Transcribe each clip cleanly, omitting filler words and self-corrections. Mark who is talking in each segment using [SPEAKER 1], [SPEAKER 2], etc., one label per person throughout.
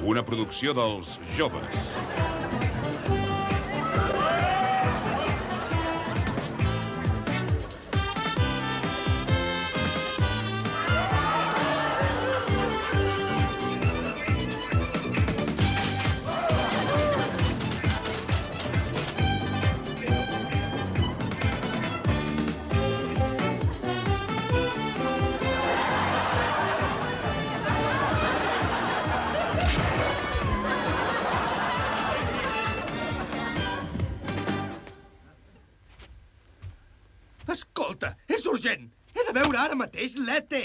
[SPEAKER 1] una producció dels joves.
[SPEAKER 2] Escolta, és urgent! He de veure ara mateix l'E.T.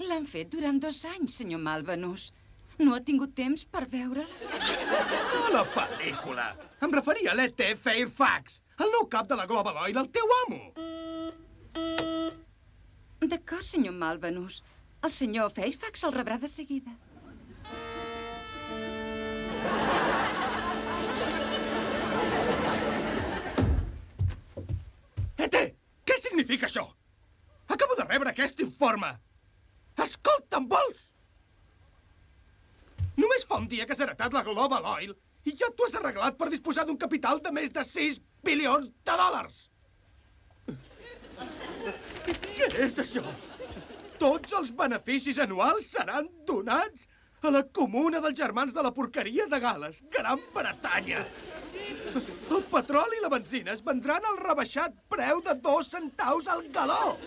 [SPEAKER 3] L'han fet durant 2 anys, senyor Malvanus. No ha tingut temps per veure'l?
[SPEAKER 2] No la pel·lícula! Em referia a l'E.T. Fairfax, el nou cap de la Global Oil, el teu amo!
[SPEAKER 3] D'acord, senyor Malvanus. El senyor Fairfax el rebrà de seguida.
[SPEAKER 2] E.T., què significa això? Acabo de rebre aquest informe. Escolta, em vols? Només fa un dia que has heretat la Global Oil i ja t'ho has arreglat per disposar d'un capital de més de 6 bilions de dòlars. Què és això? Tots els beneficis anuals seran donats a la comuna dels germans de la porqueria de Gal·les, Gran Bretanya. El petroli i la benzina es vendran al rebaixat preu de 2 centaus al galó.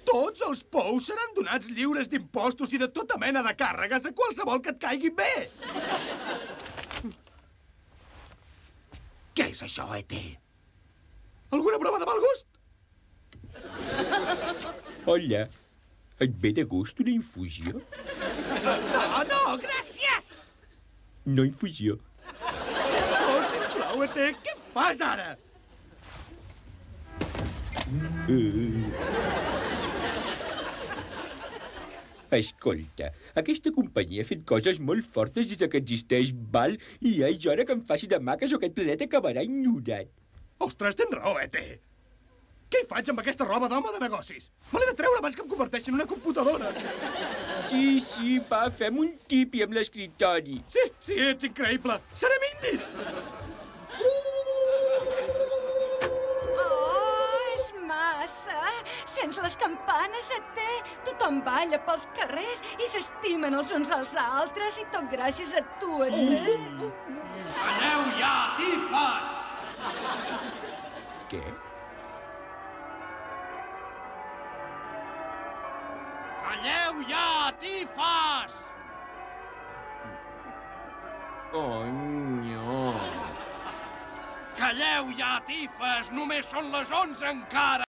[SPEAKER 2] Tots els pous seran donats lliures d'impostos i de tota mena de càrregues a qualsevol que et caigui bé. Què és això, E.T.? Alguna broma de mal gust?
[SPEAKER 4] Hola, et ve de gust una infusió?
[SPEAKER 2] No, gràcies!
[SPEAKER 4] No infusió.
[SPEAKER 2] Oh, sisplau, E.T., què fas ara?
[SPEAKER 4] Escolta, aquesta companyia ha fet coses molt fortes des que existeix, val? I ja és hora que em faci de maques o aquest planeta acabarà ignorat.
[SPEAKER 2] Ostres, tens raó, E.T. Què hi faig amb aquesta roba d'home de negocis? Me l'he de treure abans que em converteixi en una computadora.
[SPEAKER 4] Sí, va, fem un tipi amb l'escriptori.
[SPEAKER 2] Sí, ets increïble. Serem indis!
[SPEAKER 3] Oh, és massa! Sents les campanes, E.T.? Tothom balla pels carrers i s'estimen els uns als altres i tot gràcies a tu, E.T.
[SPEAKER 5] Aneu ja, tifes!
[SPEAKER 4] Què?
[SPEAKER 5] Calleu ja, tifes!
[SPEAKER 4] Oh, no.
[SPEAKER 5] Calleu ja, tifes! Només són les 11 encara!